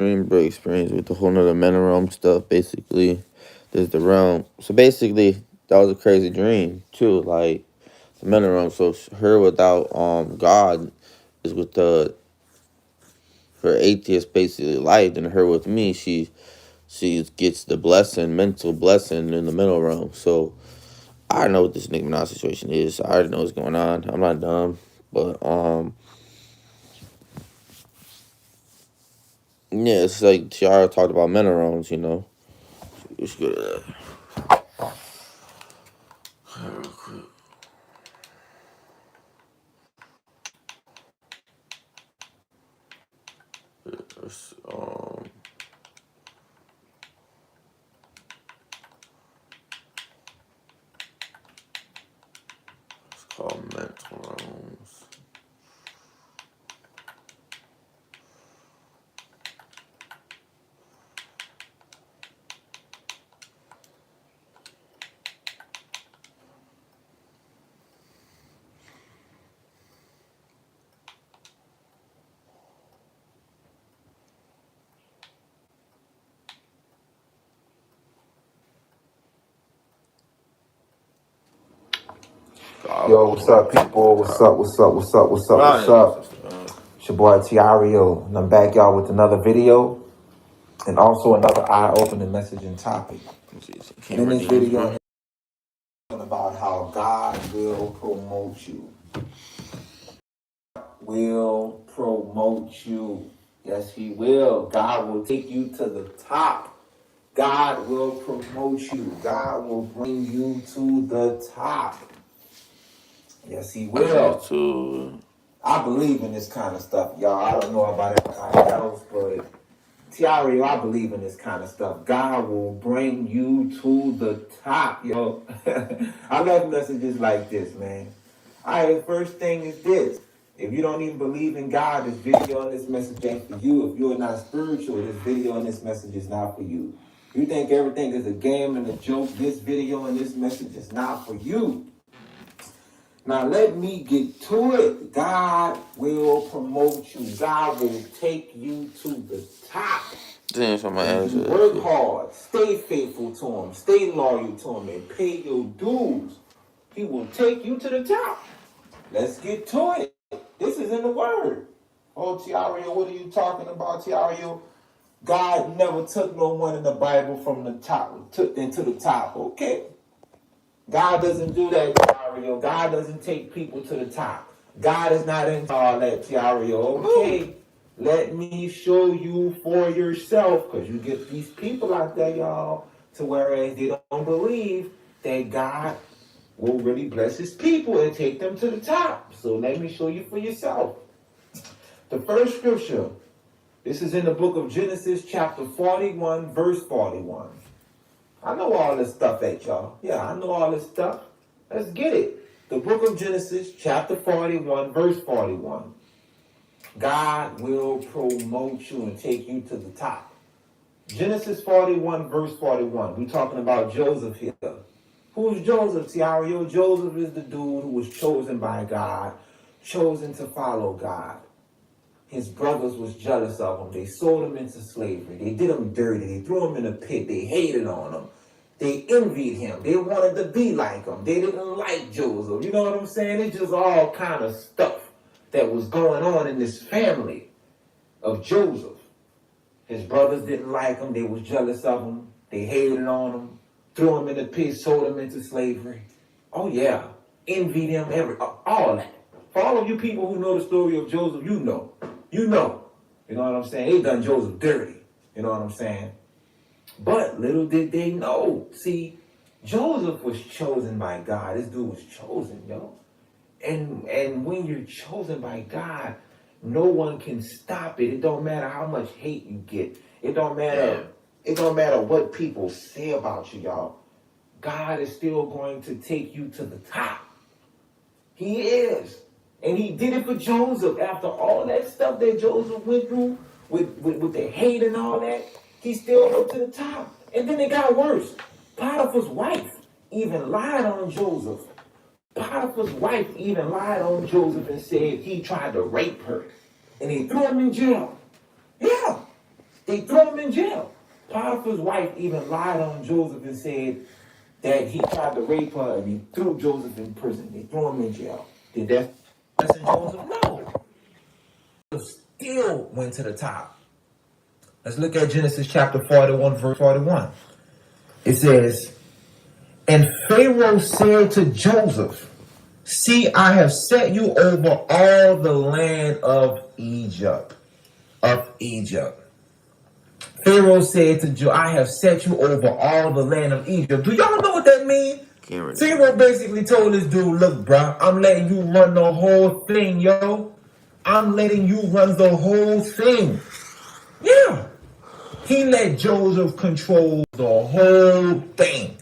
dream break experience with the whole nother mental realm stuff. Basically, there's the realm. So basically, that was a crazy dream too. Like the mental realm. So her without God is with the her atheist basically life, and her with me, she gets the blessing, mental blessing in the mental realm. So I know what this Nicki Minaj situation is. I already know what's going on. I'm not dumb, but yeah, it's like Tiara talked about mental realms. Let's go to that. Real quick. It's, it's called mental realms. Yo, what's up, people? What's up? What's up? What's up? What's up? What's up? It's your boy Tireo, and I'm back, y'all, with another video and also another eye-opening messaging topic. And in this video, I'm talking about how God will promote you. Will promote you. Yes, He will. God will take you to the top. God will promote you. God will bring you to the top. Yes, He will. I believe in this kind of stuff, y'all. I don't know about everybody else, but Tiario, I believe in this kind of stuff. God will bring you to the top, yo. I love messages like this, man. All right, the first thing is this. If you don't even believe in God, this video and this message ain't for you. If you're not spiritual, this video and this message is not for you. You think everything is a game and a joke, this video and this message is not for you. Now let me get to it. God will promote you. God will take you to the top. If you work hard, stay faithful to Him, stay loyal to Him, and pay your dues, He will take you to the top. Let's get to it. This is in the Word. Oh, Tiario, what are you talking about, Tiario? God never took no one in the Bible from the top, took them to the top, okay? God doesn't do that, Tiario. God doesn't take people to the top. God is not into all that, Tiario. Okay, let me show you for yourself, because you get these people out there, y'all, to whereas they don't believe that God will really bless His people and take them to the top. So let me show you for yourself. The first scripture, this is in the book of Genesis, chapter 41, verse 41. I know all this stuff, y'all. Yeah, I know all this stuff. Let's get it. The book of Genesis, chapter 41, verse 41. God will promote you and take you to the top. Genesis 41, verse 41. We're talking about Joseph here. Who's Joseph, Tiario? Joseph is the dude who was chosen by God, chosen to follow God. His brothers was jealous of him. They sold him into slavery. They did him dirty. They threw him in a pit. They hated on him. They envied him. They wanted to be like him. They didn't like Joseph. You know what I'm saying? It's just all kind of stuff that was going on in this family of Joseph. His brothers didn't like him. They was jealous of him. They hated on him. Threw him in the pit. Sold him into slavery. Oh, yeah. Envied him. All that. For all of you people who know the story of Joseph, you know. You know. You know what I'm saying? They done Joseph dirty. You know what I'm saying? But little did they know. See, Joseph was chosen by God. This dude was chosen, yo. And when you're chosen by God, no one can stop it. It don't matter how much hate you get. It don't matter. It don't matter what people say about you, y'all. God is still going to take you to the top. He is. And He did it for Joseph. After all that stuff that Joseph went through with the hate and all that, he still went to the top. And then it got worse. Potiphar's wife even lied on Joseph. Potiphar's wife even lied on Joseph and said he tried to rape her. And they threw him in jail. Yeah. They threw him in jail. Potiphar's wife even lied on Joseph and said that he tried to rape her and he threw Joseph in prison. They threw him in jail. Did that lessen Joseph? No. Joseph still went to the top. Let's look at Genesis chapter 41, verse 41. It says, and Pharaoh said to Joseph, see, I have set you over all the land of Egypt. Pharaoh said to Joseph, I have set you over all the land of Egypt. Do y'all know what that means? Pharaoh basically told this dude, look, bro, I'm letting you run the whole thing, yo. I'm letting you run the whole thing. Yeah. He let Joseph control the whole thing.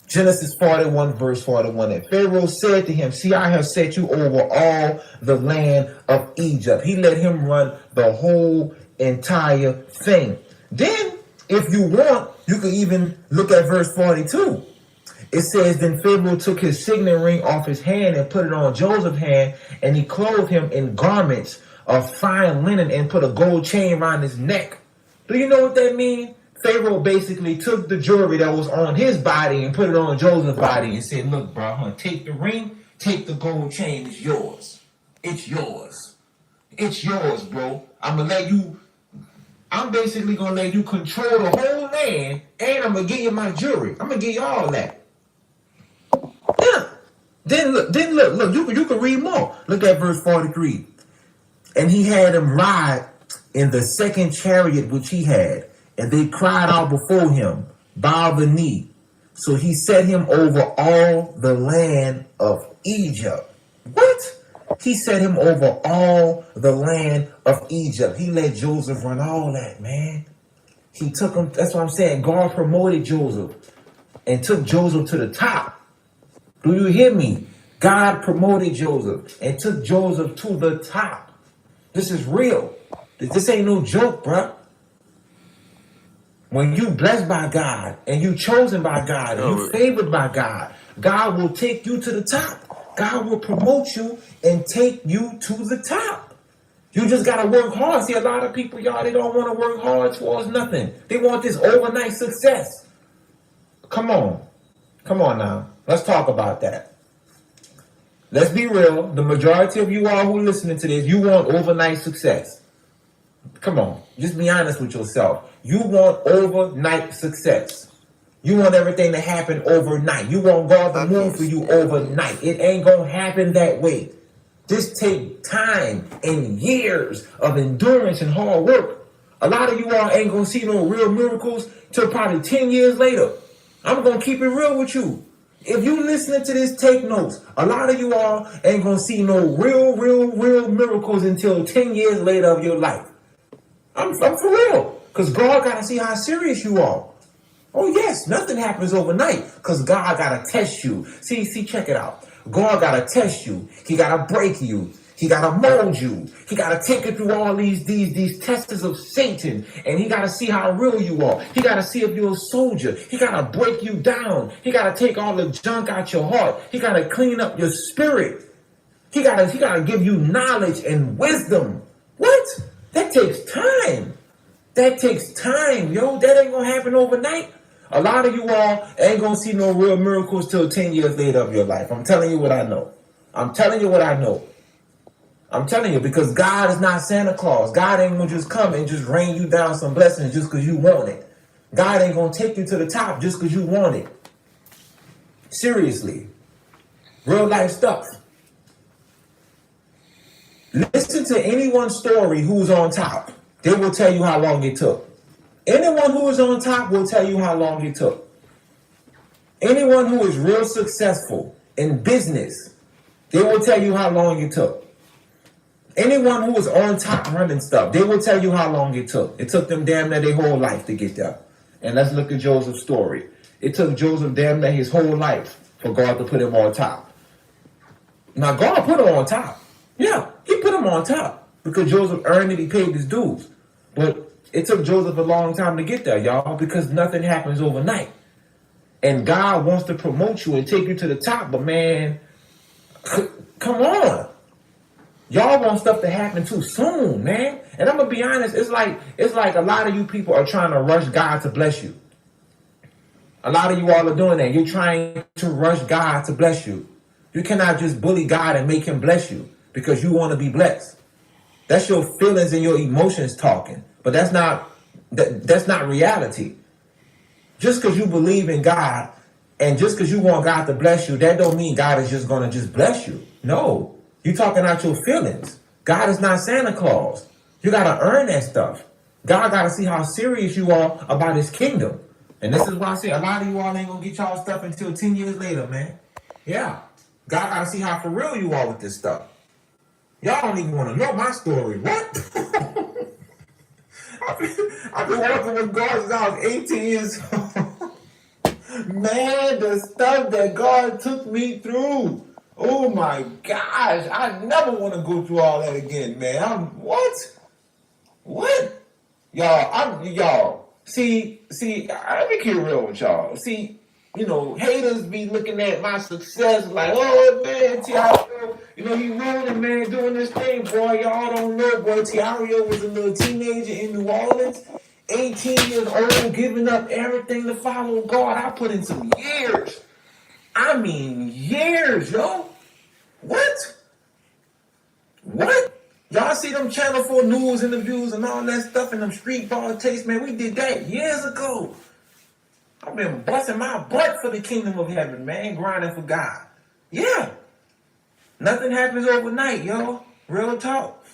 Genesis 41, verse 41. And Pharaoh said to him, see, I have set you over all the land of Egypt. He let him run the whole entire thing. Then, if you want, you can even look at verse 42. It says, then Pharaoh took his signet ring off his hand and put it on Joseph's hand, and he clothed him in garments of fine linen and put a gold chain around his neck. Do you know what that means? Pharaoh basically took the jewelry that was on his body and put it on Joseph's body and said, look, bro, I'm going to take the ring, take the gold chain, it's yours. It's yours. It's yours, bro. I'm basically going to let you control the whole land, and I'm going to give you my jewelry. I'm going to give you all that. Yeah. Then look, you can read more. Look at verse 43. And he had him ride in the second chariot which he had, and they cried out before him, bow the knee. So he set him over all the land of Egypt. What? He set him over all the land of Egypt. He let Joseph run all that, man. He took him, that's what I'm saying. God promoted Joseph and took Joseph to the top. Do you hear me? God promoted Joseph and took Joseph to the top. This is real. This ain't no joke, bruh. When you blessed by God and you chosen by God and you favored by God, God will take you to the top. God will promote you and take you to the top. You just got to work hard. See, a lot of people, y'all, they don't want to work hard towards nothing. They want this overnight success. Come on. Come on now. Let's talk about that. Let's be real. The majority of you all who are listening to this, you want overnight success. Come on. Just be honest with yourself. You want overnight success. You want everything to happen overnight. You want God to move for you overnight. It ain't going to happen that way. This take time and years of endurance and hard work. A lot of you all ain't going to see no real miracles till probably 10 years later. I'm going to keep it real with you. If you listening to this, take notes. A lot of you all ain't going to see no real miracles until 10 years later of your life. I'm for real. Because God got to see how serious you are. Oh, yes, nothing happens overnight because God got to test you. See, check it out. God got to test you. He got to break you. He got to mold you. He got to take you through all these tests of Satan. And he got to see how real you are. He got to see if you're a soldier. He got to break you down. He got to take all the junk out your heart. He got to clean up your spirit. He got to give you knowledge and wisdom. What? That takes time. That takes time, yo. That ain't going to happen overnight. A lot of you all ain't going to see no real miracles till 10 years later of your life. I'm telling you what I know. I'm telling you what I know. I'm telling you, because God is not Santa Claus. God ain't going to just come and just rain you down some blessings just because you want it. God ain't going to take you to the top just because you want it. Seriously. Real life stuff. Listen to anyone's story who's on top. They will tell you how long it took. Anyone who is on top will tell you how long it took. Anyone who is real successful in business, they will tell you how long it took. Anyone who is on top running stuff, they will tell you how long it took. It took them damn near their whole life to get there. And let's look at Joseph's story. It took Joseph damn near his whole life for God to put him on top. Now, God put him on top. Yeah, he put him on top because Joseph earned it. He paid his dues. But it took Joseph a long time to get there, y'all, because nothing happens overnight. And God wants to promote you and take you to the top. But, man, come on. Y'all want stuff to happen too soon, man. And I'm gonna be honest, it's like a lot of you people are trying to rush God to bless you. A lot of you all are doing that. You're trying to rush God to bless you. You cannot just bully God and make him bless you because you want to be blessed. That's your feelings and your emotions talking. But that's not reality. Just because you believe in God and just because you want God to bless you, that don't mean God is just going to just bless you. No. You're talking out your feelings. God is not Santa Claus. You got to earn that stuff. God got to see how serious you are about his kingdom. And this is why I say a lot of you all ain't going to get y'all stuff until 10 years later, man. Yeah. God got to see how for real you are with this stuff. Y'all don't even want to know my story. What? I've been working with God since I was 18 years old. Man, the stuff that God took me through. Oh my gosh. I never want to go through all that again, man. What? What? Y'all. See, let me keep it real with y'all. See, haters be looking at my success like, oh man, Tireo, he rolling, man, doing this thing, boy. Y'all don't know, boy. Tireo was a little teenager in New Orleans, 18 years old, giving up everything to follow God. I put in some years. I mean, years, yo. What? What? Y'all see them Channel 4 news interviews and all that stuff and them street politics, man? We did that years ago. I've been busting my butt for the kingdom of heaven, man, grinding for God. Yeah. Nothing happens overnight, yo. Real talk.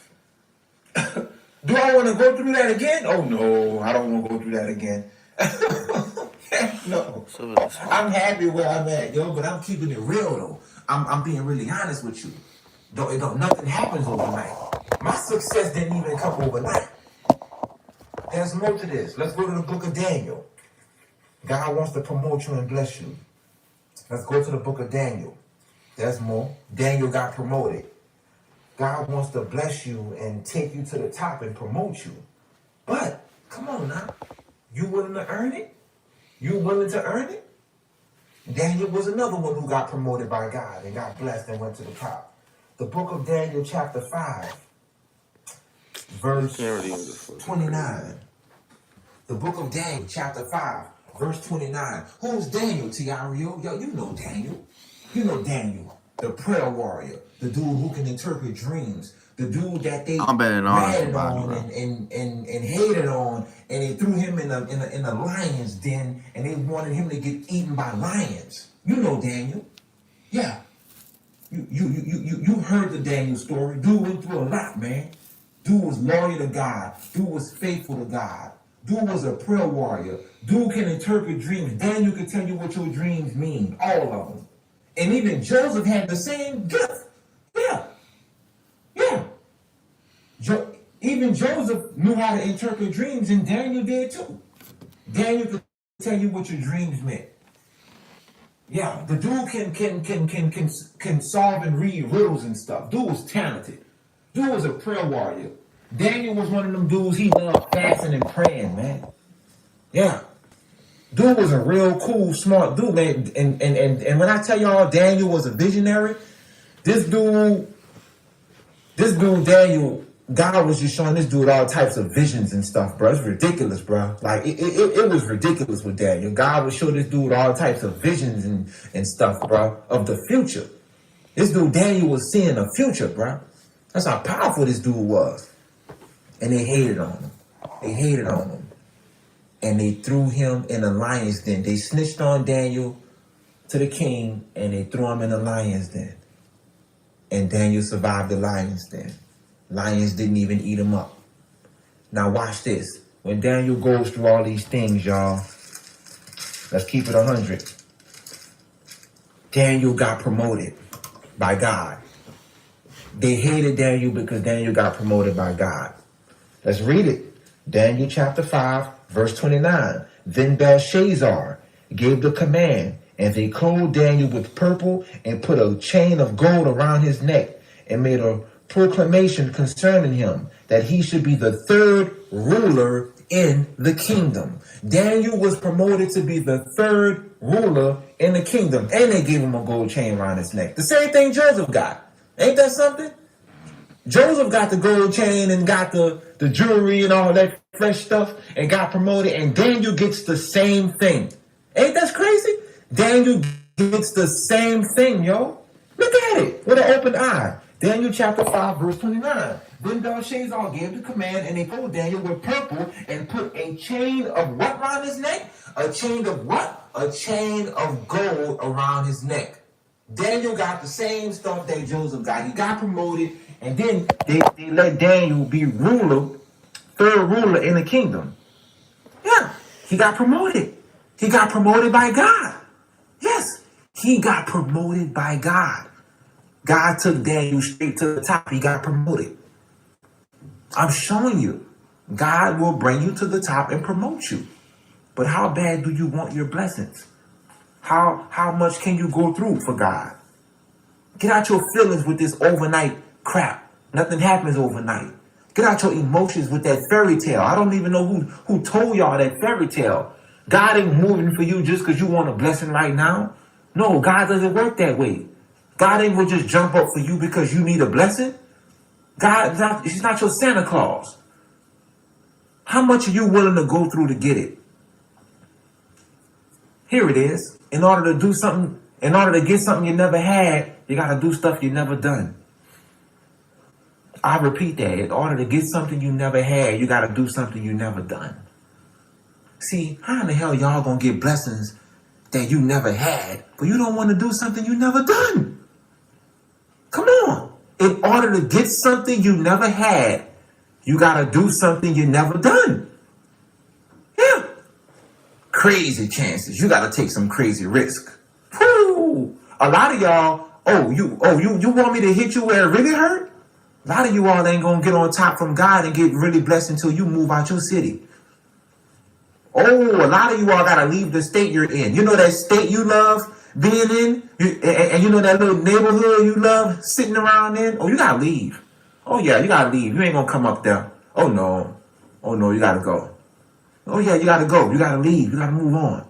Do I want to go through that again? Oh, no. I don't want to go through that again. No. I'm happy where I'm at, yo, but I'm keeping it real, though. I'm being really honest with you. Nothing happens overnight. My success didn't even come overnight. There's more to this. Let's go to the book of Daniel. God wants to promote you and bless you. Let's go to the book of Daniel. There's more. Daniel got promoted. God wants to bless you and take you to the top and promote you. But, come on now. You willing to earn it? You willing to earn it? Daniel was another one who got promoted by God and got blessed and went to the top. The book of Daniel chapter 5, verse 29. The book of Daniel chapter 5, verse 29. Who's Daniel, Tireo? Yo, you know Daniel. You know Daniel, the prayer warrior, the dude who can interpret dreams, the dude that they ratted on and hated on, and they threw him in a lion's den, and they wanted him to get eaten by lions. You know Daniel. Yeah. You heard the Daniel story. Dude went through a lot, man. Dude was loyal to God. Dude was faithful to God. Dude was a prayer warrior. Dude can interpret dreams. Daniel can tell you what your dreams mean. All of them. And even Joseph had the same gift. Yeah. Yeah. Even Joseph knew how to interpret dreams, and Daniel did too. Daniel could tell you what your dreams meant. Yeah, the dude can solve and read riddles and stuff. Dude was talented. Dude was a prayer warrior. Daniel was one of them dudes, he loved fasting and praying, man. Yeah. Dude was a real cool, smart dude, man. And when I tell y'all Daniel was a visionary, this dude Daniel, God was just showing this dude all types of visions and stuff, bro. It's ridiculous, bro. Like, it was ridiculous with Daniel. God would show this dude all types of visions and stuff, bro, of the future. This dude Daniel was seeing the future, bro. That's how powerful this dude was. And they hated on him. They hated on him. And they threw him in a lion's den. They snitched on Daniel to the king, and they threw him in a lion's den. And Daniel survived the lion's den. Lions didn't even eat him up. Now watch this. When Daniel goes through all these things, y'all, let's keep it 100. Daniel got promoted by God. They hated Daniel because Daniel got promoted by God. Let's read it. Daniel chapter 5, verse 29. Then Belshazzar gave the command, and they clothed Daniel with purple and put a chain of gold around his neck and made a proclamation concerning him that he should be the third ruler in the kingdom. Daniel was promoted to be the third ruler in the kingdom, and they gave him a gold chain around his neck. The same thing Joseph got. Ain't that something? Joseph got the gold chain and got the jewelry and all that fresh stuff and got promoted, and Daniel gets the same thing. Ain't that crazy? Daniel gets the same thing, yo. Look at it with an open eye. Daniel chapter 5, verse 29. Then Belshazzar gave the command, and they clothed Daniel with purple and put a chain of what around his neck? A chain of what? A chain of gold around his neck. Daniel got the same stuff that Joseph got. He got promoted, and then they let Daniel be ruler, third ruler in the kingdom. Yeah, he got promoted. He got promoted by God. Yes, he got promoted by God. God took Daniel straight to the top. He got promoted. I'm showing you, God will bring you to the top and promote you. But how bad do you want your blessings? How much can you go through for God? Get out your feelings with this overnight crap. Nothing happens overnight. Get out your emotions with that fairy tale. I don't even know who told y'all that fairy tale. God ain't moving for you just because you want a blessing right now. No, God doesn't work that way. God ain't gonna just jump up for you because you need a blessing. He's not your Santa Claus. How much are you willing to go through to get it? Here it is. In order to do something, in order to get something you never had, you got to do stuff you never done. I repeat that. In order to get something you never had, you got to do something you never done. See, how in the hell y'all gonna get blessings that you never had, but you don't want to do something you never done? Come on. In order to get something you never had, you got to do something you never done. Yeah. Crazy chances. You got to take some crazy risk. Whew. A lot of y'all, you want me to hit you where it really hurt? A lot of you all ain't gonna get on top from God and get really blessed until you move out your city. Oh, a lot of you all gotta leave the state you're in. You know that state you love being in? And you know that little neighborhood you love sitting around in? Oh, you gotta leave. Oh yeah, you gotta leave. You ain't gonna come up there. Oh no. Oh no, you gotta go. Oh yeah, you gotta go. You gotta leave. You gotta move on.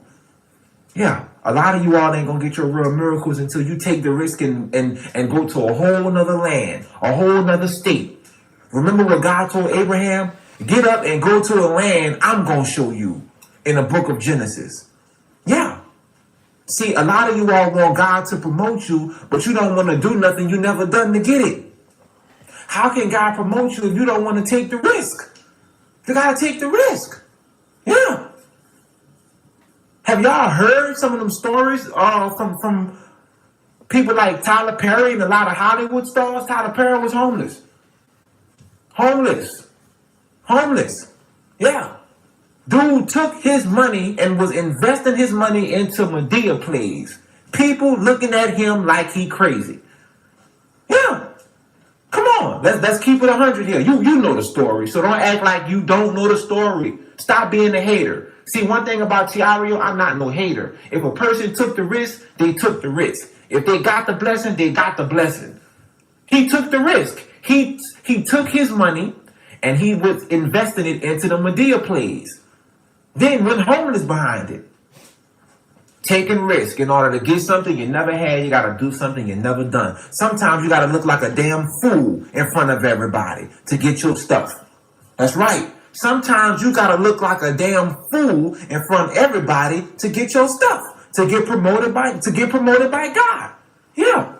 Yeah, a lot of you all ain't gonna get your real miracles until you take the risk and go to a whole nother land, a whole nother state. Remember what God told Abraham? Get up and go to a land I'm gonna show you in the book of Genesis. Yeah. See, a lot of you all want God to promote you, but you don't want to do nothing you never done to get it. How can God promote you if you don't want to take the risk? You gotta take the risk. Yeah. Have y'all heard some of them stories from people like Tyler Perry and a lot of Hollywood stars? Tyler Perry was homeless. Homeless. Yeah. Dude took his money and was investing his money into Medea plays. People looking at him like he crazy. Yeah. Come on. Let's keep it 100 here. You know the story, so don't act like you don't know the story. Stop being a hater. See, one thing about Tireo, I'm not no hater. If a person took the risk, they took the risk. If they got the blessing, they got the blessing. He took the risk. He took his money and he was investing it into the Medea plays. Then went homeless behind it. Taking risk in order to get something you never had, you gotta do something you never done. Sometimes you gotta look like a damn fool in front of everybody to get your stuff. That's right. Sometimes you gotta look like a damn fool in front of everybody to get your stuff, to get promoted by God. Yeah.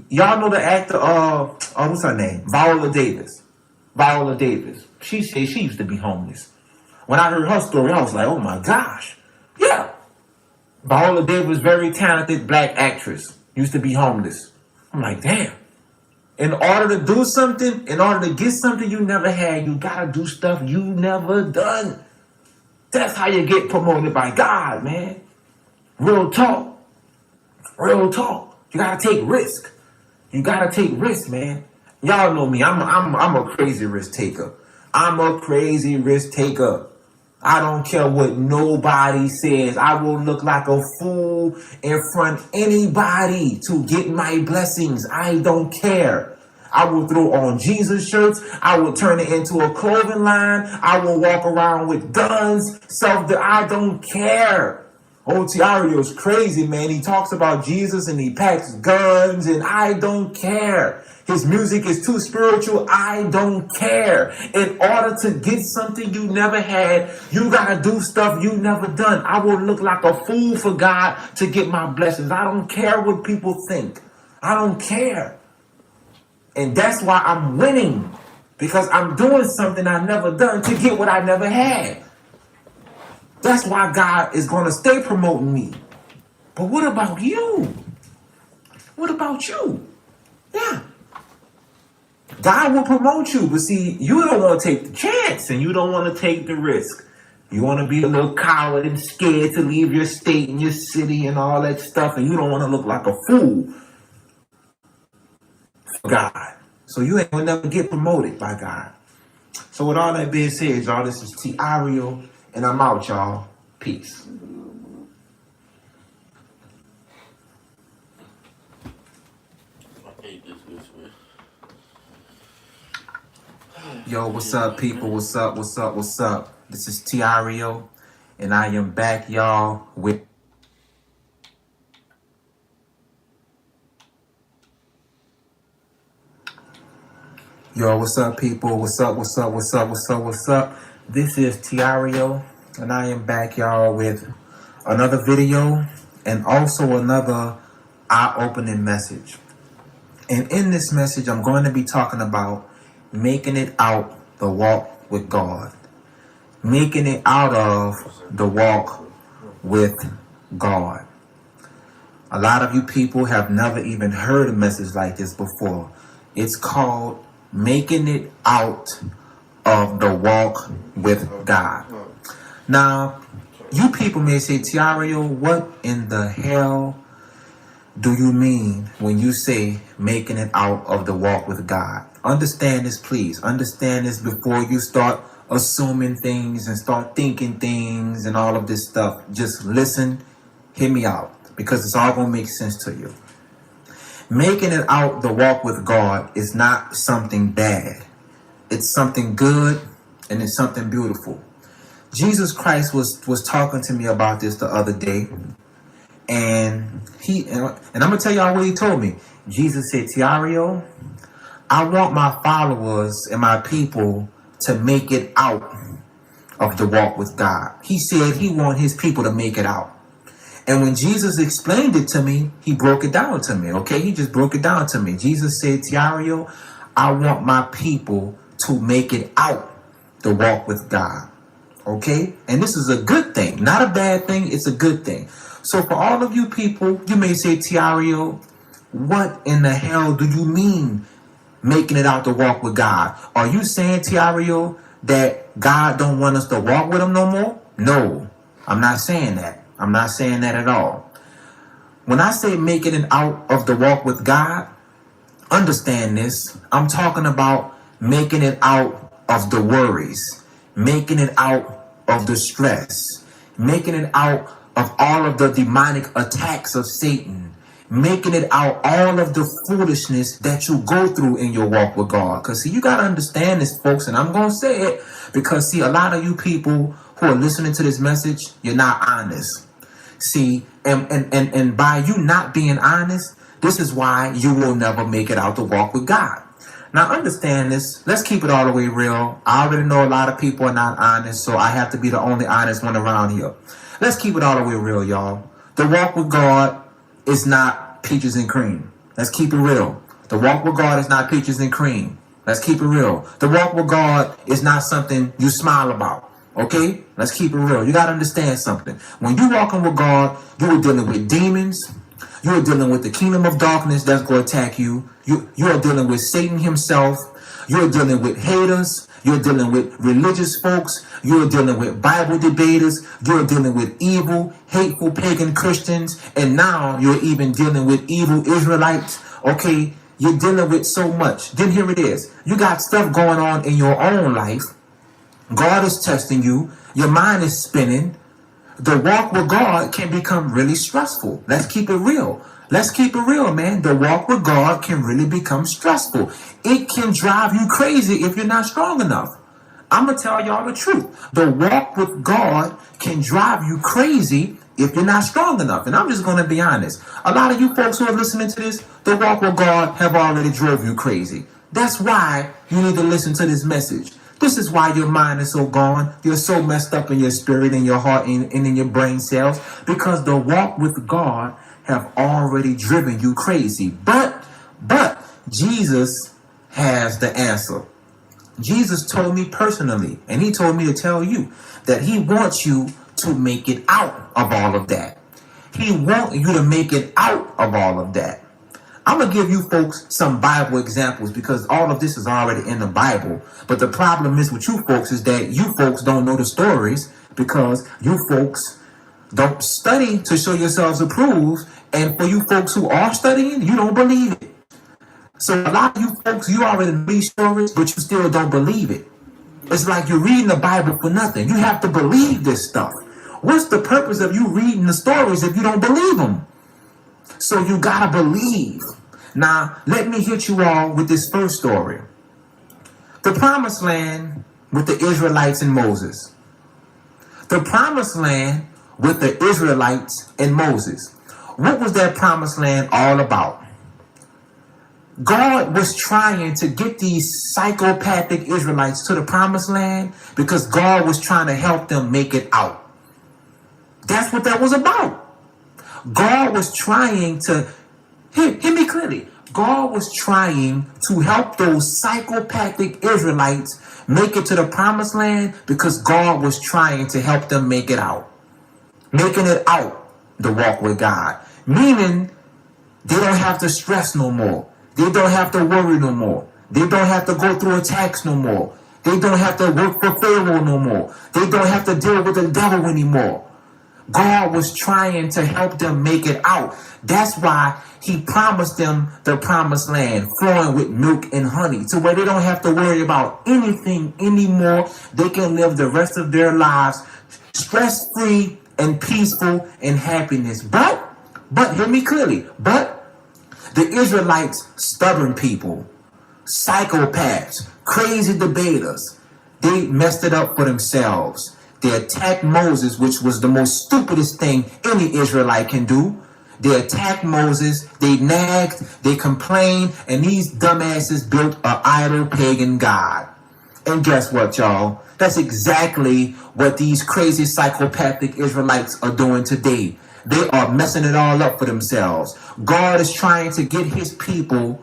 Y'all know the actor, what's her name? Viola Davis. Viola Davis. She said she used to be homeless. When I heard her story, I was like, oh my gosh. Yeah. Viola Davis, very talented black actress, used to be homeless. I'm like, damn. In order to do something, in order to get something you never had, you gotta do stuff you never done. That's how you get promoted by God, man. Real talk. Real talk. You gotta take risk. You gotta take risk, man. Y'all know me. I'm a crazy risk taker. I'm a crazy risk taker. I don't care what nobody says. I will look like a fool in front of anybody to get my blessings. I don't care. I will throw on Jesus shirts. I will turn it into a clothing line. I will walk around with guns. I don't care. Otiario's crazy, man. He talks about Jesus and he packs guns and I don't care. His music is too spiritual. I don't care. In order to get something you never had, you gotta do stuff you never done. I will look like a fool for God to get my blessings. I don't care what people think. I don't care. And that's why I'm winning. Because I'm doing something I never done to get what I never had. That's why God is gonna stay promoting me. But what about you? What about you? Yeah. God will promote you, but see, you don't want to take the chance and you don't want to take the risk. You want to be a little coward and scared to leave your state and your city and all that stuff, and you don't want to look like a fool for God. So you ain't gonna never get promoted by God. So with all that being said, y'all, this is Tireo, and I'm out, y'all. Peace. Yo, what's up, people? What's up? What's up? What's up? This is Tireo, and I am back, y'all, with yo, what's up, people? What's up? What's up? What's up? What's up? What's up? This is Tireo, and I am back, y'all, with another video and also another eye-opening message. And in this message, I'm going to be talking about making it out the walk with God. Making it out of the walk with God. A lot of you people have never even heard a message like this before. It's called making it out of the walk with God. Now, you people may say, Tireo, what in the hell do you mean when you say making it out of the walk with God? Understand this, please. Understand this before you start assuming things and start thinking things and all of this stuff. Just listen, hear me out, because it's all going to make sense to you. Making it out the walk with God is not something bad. It's something good and it's something beautiful. Jesus Christ was talking to me about this the other day. And I'm going to tell y'all what he told me. Jesus said, Tireo, I want my followers and my people to make it out of the walk with God. He said he want his people to make it out. And when Jesus explained it to me, he broke it down to me, okay? He just broke it down to me. Jesus said, Tireo, I want my people to make it out the walk with God, okay? And this is a good thing, not a bad thing. It's a good thing. So for all of you people, you may say, Tireo, what in the hell do you mean making it out to walk with God? Are you saying, Tireo, that God don't want us to walk with him no more? No, I'm not saying that. I'm not saying that at all. When I say making it out of the walk with God, understand this. I'm talking about making it out of the worries, making it out of the stress, making it out of all of the demonic attacks of Satan, making it out all of the foolishness that you go through in your walk with God. Because see, you got to understand this, folks, and I'm going to say it because see, a lot of you people who are listening to this message, you're not honest. See, and by you not being honest, this is why you will never make it out to walk with God. Now understand this. Let's keep it all the way real. I already know a lot of people are not honest, so I have to be the only honest one around here. Let's keep it all the way real, y'all. The walk with God is not peaches and cream. Let's keep it real. The walk with God is not peaches and cream. Let's keep it real. The walk with God is not something you smile about. Okay? Let's keep it real. You got to understand something. When you're walking with God, you are dealing with demons. You are dealing with the kingdom of darkness that's going to attack you. You are dealing with Satan himself. You're dealing with haters. You're dealing with religious folks. You're dealing with Bible debaters. You're dealing with evil, hateful pagan Christians. And now you're even dealing with evil Israelites. Okay? You're dealing with so much. Then here it is. You got stuff going on in your own life. God is testing you. Your mind is spinning. The walk with God can become really stressful. Let's keep it real. Let's keep it real, man. The walk with God can really become stressful. It can drive you crazy if you're not strong enough. I'm going to tell y'all the truth. The walk with God can drive you crazy if you're not strong enough. And I'm just going to be honest. A lot of you folks who are listening to this, the walk with God have already drove you crazy. That's why you need to listen to this message. This is why your mind is so gone. You're so messed up in your spirit, in your heart, and in your brain cells. Because the walk with God have already driven you crazy. But Jesus has the answer. Jesus told me personally, and he told me to tell you that he wants you to make it out of all of that. He wants you to make it out of all of that. I'm going to give you folks some Bible examples because all of this is already in the Bible. But the problem is with you folks is that you folks don't know the stories because you folks don't study to show yourselves approved. And for you folks who are studying, you don't believe it. So a lot of you folks, you already read stories, but you still don't believe it. It's like you're reading the Bible for nothing. You have to believe this stuff. What's the purpose of you reading the stories if you don't believe them? So you gotta believe. Now, let me hit you all with this first story. The promised land with the Israelites and Moses. The promised land with the Israelites and Moses. What was that promised land all about? God was trying to get these psychopathic Israelites to the promised land because God was trying to help them make it out. That's what that was about. God was trying to, hear me clearly, God was trying to help those psychopathic Israelites make it to the promised land because God was trying to help them make it out. Making it out, the walk with God. Meaning, they don't have to stress no more. They don't have to worry no more. They don't have to go through attacks no more. They don't have to work for Pharaoh no more. They don't have to deal with the devil anymore. God was trying to help them make it out. That's why he promised them the promised land flowing with milk and honey to where they don't have to worry about anything anymore. They can live the rest of their lives stress-free and peaceful and happiness. But hear me clearly, but the Israelites, stubborn people, psychopaths, crazy debaters, they messed it up for themselves. They attacked Moses, which was the most stupidest thing any Israelite can do. They attacked Moses, they nagged, they complained, and these dumbasses built an idol pagan god. And guess what, y'all? That's exactly what these crazy psychopathic Israelites are doing today. They are messing it all up for themselves. God is trying to get his people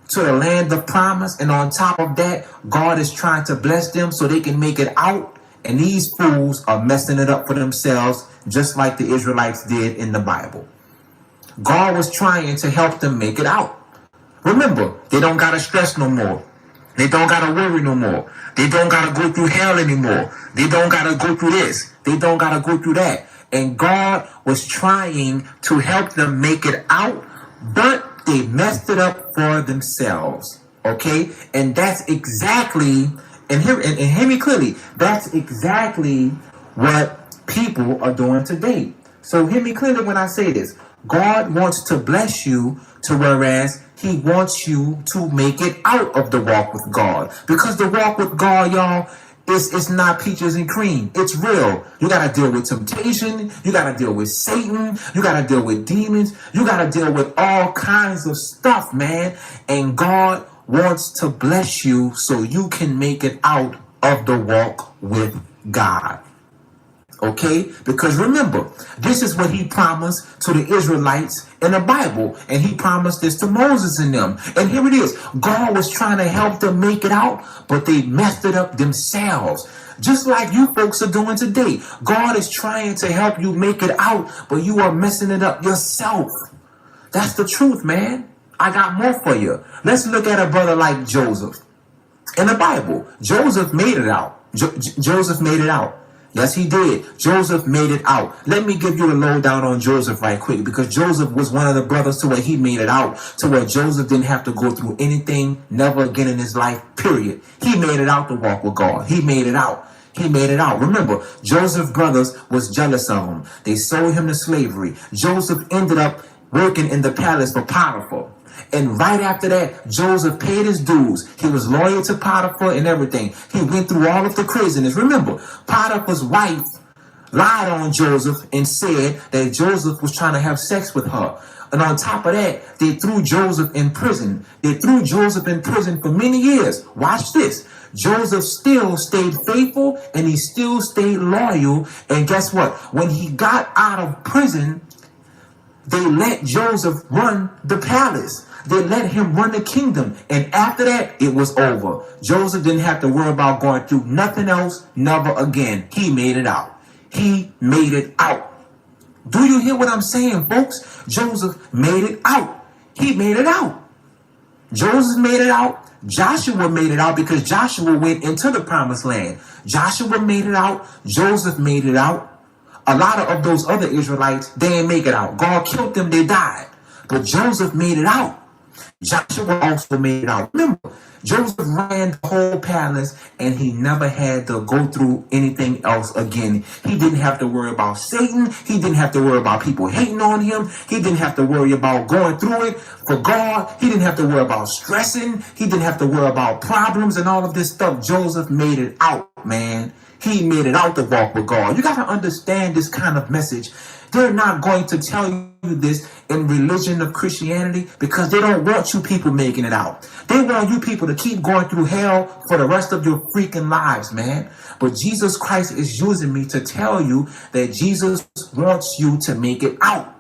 to the land of promise. And on top of that, God is trying to bless them so they can make it out. And these fools are messing it up for themselves, just like the Israelites did in the Bible. God was trying to help them make it out. Remember, they don't got to stress no more. They don't got to worry no more. They don't got to go through hell anymore. They don't got to go through this. They don't got to go through that. And God was trying to help them make it out, but they messed it up for themselves. Okay? And that's exactly, and hear me clearly, that's exactly what people are doing today. So hear me clearly when I say this. God wants to bless you to whereas he wants you to make it out of the walk with God. Because the walk with God, y'all, it's not peaches and cream. It's real. You got to deal with temptation. You got to deal with Satan. You got to deal with demons. You got to deal with all kinds of stuff, man. And God wants to bless you so you can make it out of the walk with God. Okay? Because remember, this is what he promised to the Israelites in the Bible. And he promised this to Moses and them. And here it is. God was trying to help them make it out, but they messed it up themselves. Just like you folks are doing today. God is trying to help you make it out, but you are messing it up yourself. That's the truth, man. I got more for you. Let's look at a brother like Joseph. In the Bible, Joseph made it out. Joseph made it out. Yes, he did. Joseph made it out. Let me give you a lowdown on Joseph right quick, because Joseph was one of the brothers to where he made it out, to where Joseph didn't have to go through anything never again in his life, period. He made it out to walk with God. He made it out. He made it out. Remember, Joseph's brothers was jealous of him. They sold him to slavery. Joseph ended up working in the palace for Potiphar. And right after that, Joseph paid his dues. He was loyal to Potiphar and everything. He went through all of the craziness. Remember, Potiphar's wife lied on Joseph and said that Joseph was trying to have sex with her. And on top of that, they threw Joseph in prison. They threw Joseph in prison for many years. Watch this. Joseph still stayed faithful and he still stayed loyal. And guess what? When he got out of prison, they let Joseph run the palace. They let him run the kingdom. And after that, it was over. Joseph didn't have to worry about going through nothing else, never again. He made it out. He made it out. Do you hear what I'm saying, folks? Joseph made it out. He made it out. Joseph made it out. Joshua made it out because Joshua went into the promised land. Joshua made it out. Joseph made it out. A lot of those other Israelites, they didn't make it out. God killed them, they died. But Joseph made it out. Joshua also made it out. Remember, Joseph ran the whole palace and he never had to go through anything else again. He didn't have to worry about Satan. He didn't have to worry about people hating on him. He didn't have to worry about going through it for God. He didn't have to worry about stressing. He didn't have to worry about problems and all of this stuff. Joseph made it out, man. He made it out to walk with God. You got to understand this kind of message. They're not going to tell you this in religion of Christianity because they don't want you people making it out. They want you people to keep going through hell for the rest of your freaking lives, man. But Jesus Christ is using me to tell you that Jesus wants you to make it out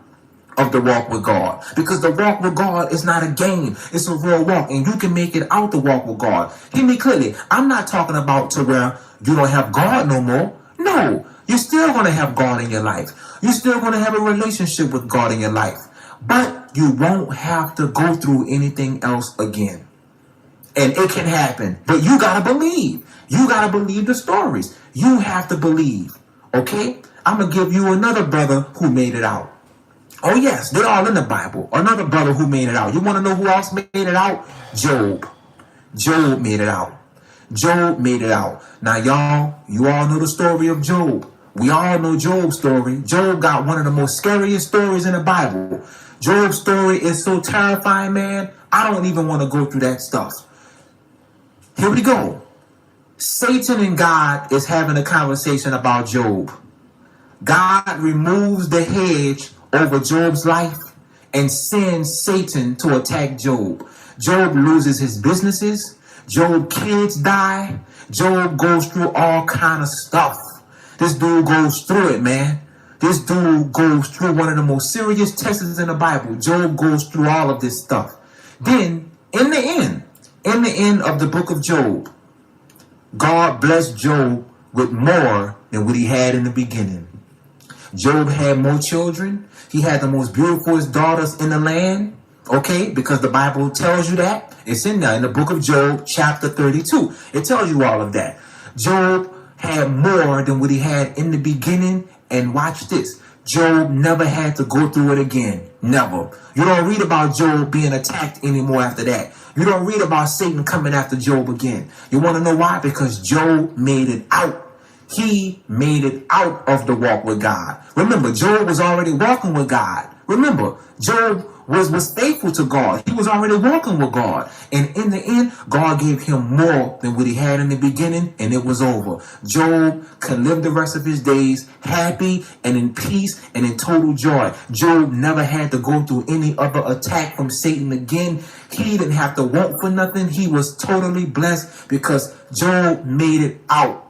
of the walk with God, because the walk with God is not a game. It's a real walk, and you can make it out the walk with God. Hear me clearly. I'm not talking about to where you don't have God no more. No, you're still going to have God in your life. You're still going to have a relationship with God in your life, but you won't have to go through anything else again. And it can happen, but you got to believe. You got to believe the stories. You have to believe. Okay? I'm going to give you another brother who made it out. Oh yes, they're all in the Bible. Another brother who made it out. You want to know who else made it out? Job. Job made it out. Job made it out. Now y'all, you all know the story of Job. We all know Job's story. Job got one of the most scariest stories in the Bible. Job's story is so terrifying, man. I don't even want to go through that stuff. Here we go. Satan and God is having a conversation about Job. God removes the hedge over Job's life and sends Satan to attack Job. Job loses his businesses. Job's kids die. Job goes through all kind of stuff. This dude goes through it, man. This dude goes through one of the most serious tests in the Bible. Job goes through all of this stuff. Then, in the end of the book of Job, God blessed Job with more than what he had in the beginning. Job had more children. He had the most beautiful daughters in the land. Okay, because the Bible tells you that. It's in there in the book of Job, chapter 32. It tells you all of that. Job had more than what he had in the beginning. And watch this. Job never had to go through it again. Never. You don't read about Job being attacked anymore after that. You don't read about Satan coming after Job again. You want to know why? Because Job made it out. He made it out of the walk with God. Remember, Job was already walking with God. Remember, Job was faithful to God. He was already walking with God. And in the end, God gave him more than what he had in the beginning, and it was over. Job could live the rest of his days happy and in peace and in total joy. Job never had to go through any other attack from Satan again. He didn't have to want for nothing. He was totally blessed because Job made it out.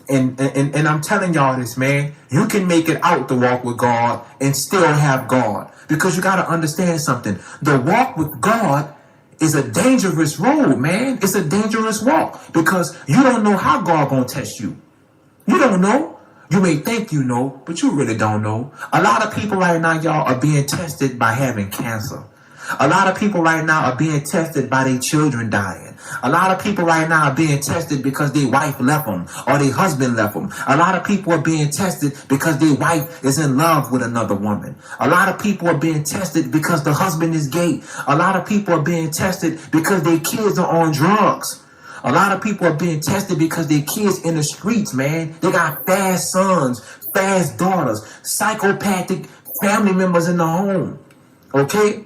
And I'm telling y'all this, man. You can make it out to walk with God and still have God. Because you got to understand something. The walk with God is a dangerous road, man. It's a dangerous walk. Because you don't know how God gonna test you. You don't know. You may think you know, but you really don't know. A lot of people right now, y'all, are being tested by having cancer. A lot of people right now are being tested by their children dying. A lot of people right now are being tested because their wife left them or their husband left them. A lot of people are being tested because their wife is in love with another woman. A lot of people are being tested because the husband is gay. A lot of people are being tested because their kids are on drugs. A lot of people are being tested because their kids in the streets, man. They got fast sons, fast daughters, psychopathic family members in the home. Okay?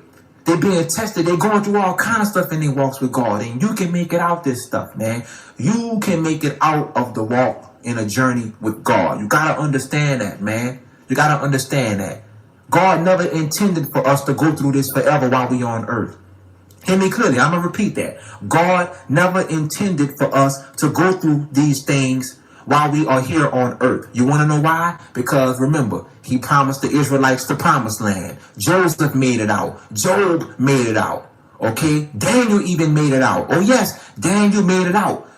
They're being tested. They're going through all kind of stuff in their walks with God. And you can make it out this stuff, man. You can make it out of the walk in a journey with God. You got to understand that, man. You got to understand that. God never intended for us to go through this forever while we on earth. Hear me clearly. I'm going to repeat that. God never intended for us to go through these things while we are here on earth. You want to know why? Because remember, he promised the Israelites the promised land. Joseph made it out. Job made it out. Okay? Daniel even made it out. Oh yes, Daniel made it out.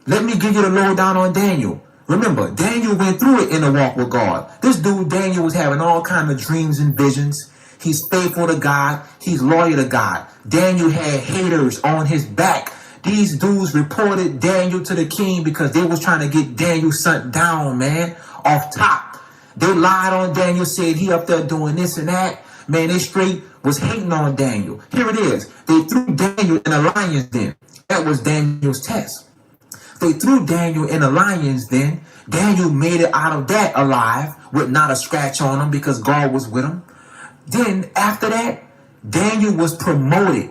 Let me give you the lowdown on Daniel. Remember, Daniel went through it in a walk with God. This dude, Daniel, was having all kind of dreams and visions. He's faithful to God. He's loyal to God. Daniel had haters on his back. These dudes reported Daniel to the king because they was trying to get Daniel sent down, man, off top. They lied on Daniel, said he up there doing this and that. Man, they straight was hating on Daniel. Here it is. They threw Daniel in a lion's den. That was Daniel's test. They threw Daniel in a lion's den. Daniel made it out of that alive with not a scratch on him because God was with him. Then after that, Daniel was promoted.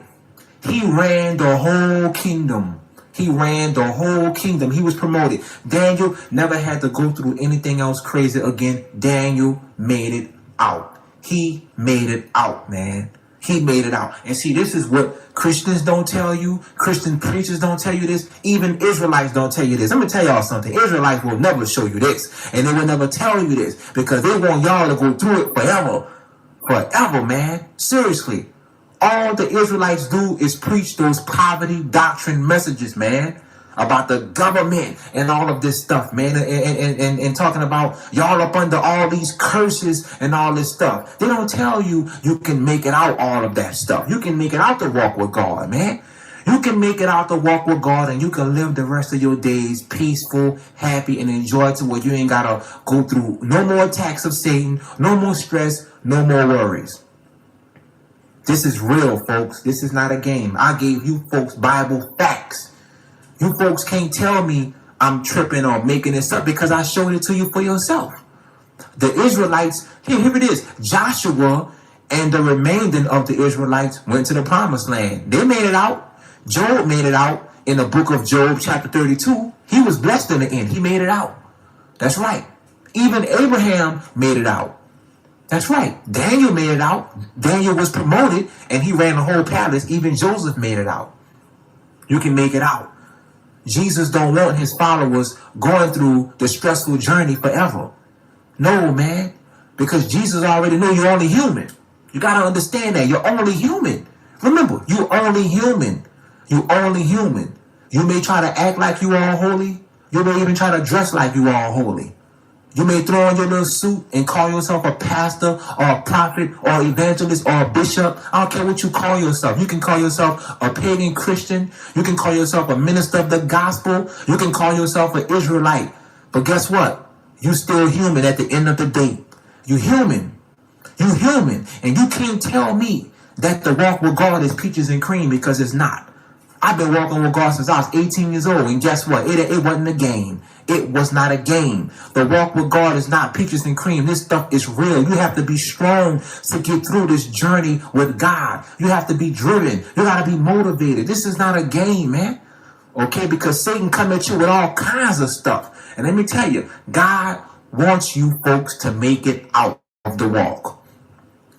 He ran the whole kingdom. He ran the whole kingdom. He was promoted. Daniel never had to go through anything else crazy again. Daniel made it out. He made it out, man. He made it out. And see, this is what Christians don't tell you. Christian preachers don't tell you this. Even Israelites don't tell you this. I'm going to tell y'all something. Israelites will never show you this. And they will never tell you this because they want y'all to go through it forever. Forever, man. Seriously. All the Israelites do is preach those poverty doctrine messages, man, about the government and all of this stuff, man, and talking about y'all up under all these curses and all this stuff. They don't tell you you can make it out all of that stuff. You can make it out to walk with God, man. You can make it out to walk with God and you can live the rest of your days peaceful, happy, and enjoy to where you ain't got to go through no more attacks of Satan, no more stress, no more worries. This is real, folks. This is not a game. I gave you folks Bible facts. You folks can't tell me I'm tripping or making this up because I showed it to you for yourself. The Israelites, here it is. Joshua and the remainder of the Israelites went to the promised land. They made it out. Job made it out in the book of Job, chapter 32. He was blessed in the end. He made it out. That's right. Even Abraham made it out. That's right. Daniel made it out. Daniel was promoted and he ran the whole palace. Even Joseph made it out. You can make it out. Jesus don't want his followers going through the stressful journey forever. No, man. Because Jesus already knew you're only human. You got to understand that. You're only human. Remember, you're only human. You're only human. You may try to act like you are holy. You may even try to dress like you are holy. You may throw on your little suit and call yourself a pastor or a prophet or evangelist or a bishop. I don't care what you call yourself. You can call yourself a pagan Christian. You can call yourself a minister of the gospel. You can call yourself an Israelite. But guess what? You still human at the end of the day. You human. You human. And you can't tell me that the walk with God is peaches and cream because it's not. I've been walking with God since I was 18 years old. And guess what? It wasn't a game. It was not a game. The walk with God is not peaches and cream. This stuff is real. You have to be strong to get through this journey with God. You have to be driven. You got to be motivated. This is not a game, man. Okay? Because Satan come at you with all kinds of stuff. And let me tell you, God wants you folks to make it out of the walk.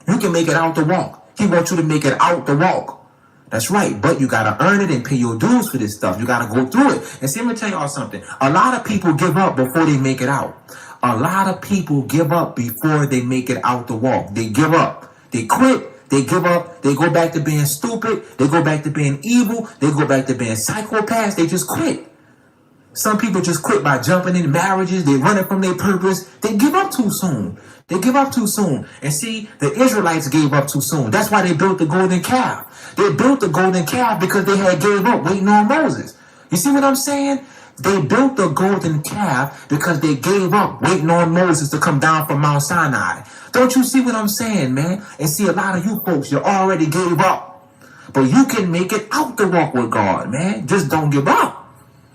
You can make it out the walk. He wants you to make it out the walk. That's right, but you got to earn it and pay your dues for this stuff. You got to go through it. And see, let me tell y'all something. A lot of people give up before they make it out. A lot of people give up before they make it out the walk. They give up. They quit. They give up. They go back to being stupid. They go back to being evil. They go back to being psychopaths. They just quit. Some people just quit by jumping in marriages. They running from their purpose. They give up too soon. They give up too soon. And see, the Israelites gave up too soon. That's why they built the golden calf. They built the golden calf because they had gave up waiting on Moses. You see what I'm saying? They built the golden calf because they gave up waiting on Moses to come down from Mount Sinai. Don't you see what I'm saying, man? And see, a lot of you folks, you already gave up. But you can make it out the walk with God, man. Just don't give up.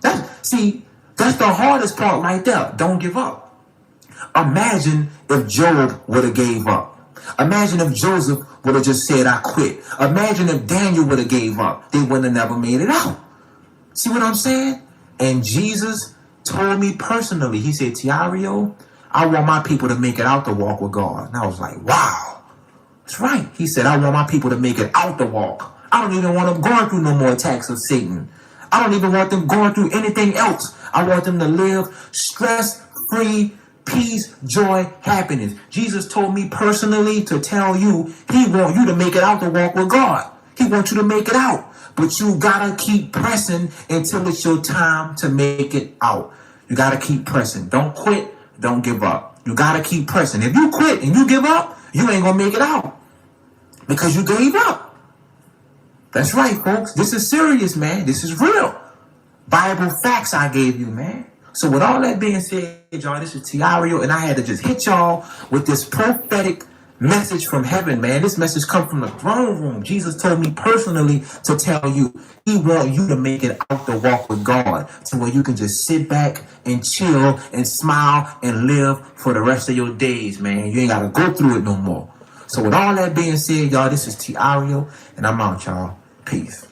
That's the hardest part right there. Don't give up. Imagine if Job would have gave up. Imagine if Joseph would have just said, I quit. Imagine if Daniel would have gave up. They wouldn't have never made it out. See what I'm saying? And Jesus told me personally, he said, Tireo, I want my people to make it out the walk with God. And I was like, wow, that's right. He said, I want my people to make it out the walk. I don't even want them going through no more attacks of Satan. I don't even want them going through anything else. I want them to live stress-free, peace, joy, happiness. Jesus told me personally to tell you, he wants you to make it out the walk with God. He wants you to make it out. But you gotta keep pressing until it's your time to make it out. You gotta keep pressing. Don't quit. Don't give up. You gotta keep pressing. If you quit and you give up, you ain't gonna make it out because you gave up. That's right, folks. This is serious, man. This is real. Bible facts I gave you, man. So with all that being said, y'all, this is Tireo, and I had to just hit y'all with this prophetic message from heaven, man. This message come from the throne room. Jesus told me personally to tell you, he want you to make it out the walk with God to where you can just sit back and chill and smile and live for the rest of your days, man. You ain't got to go through it no more. So with all that being said, y'all, this is Tireo, and I'm out, y'all. Peace.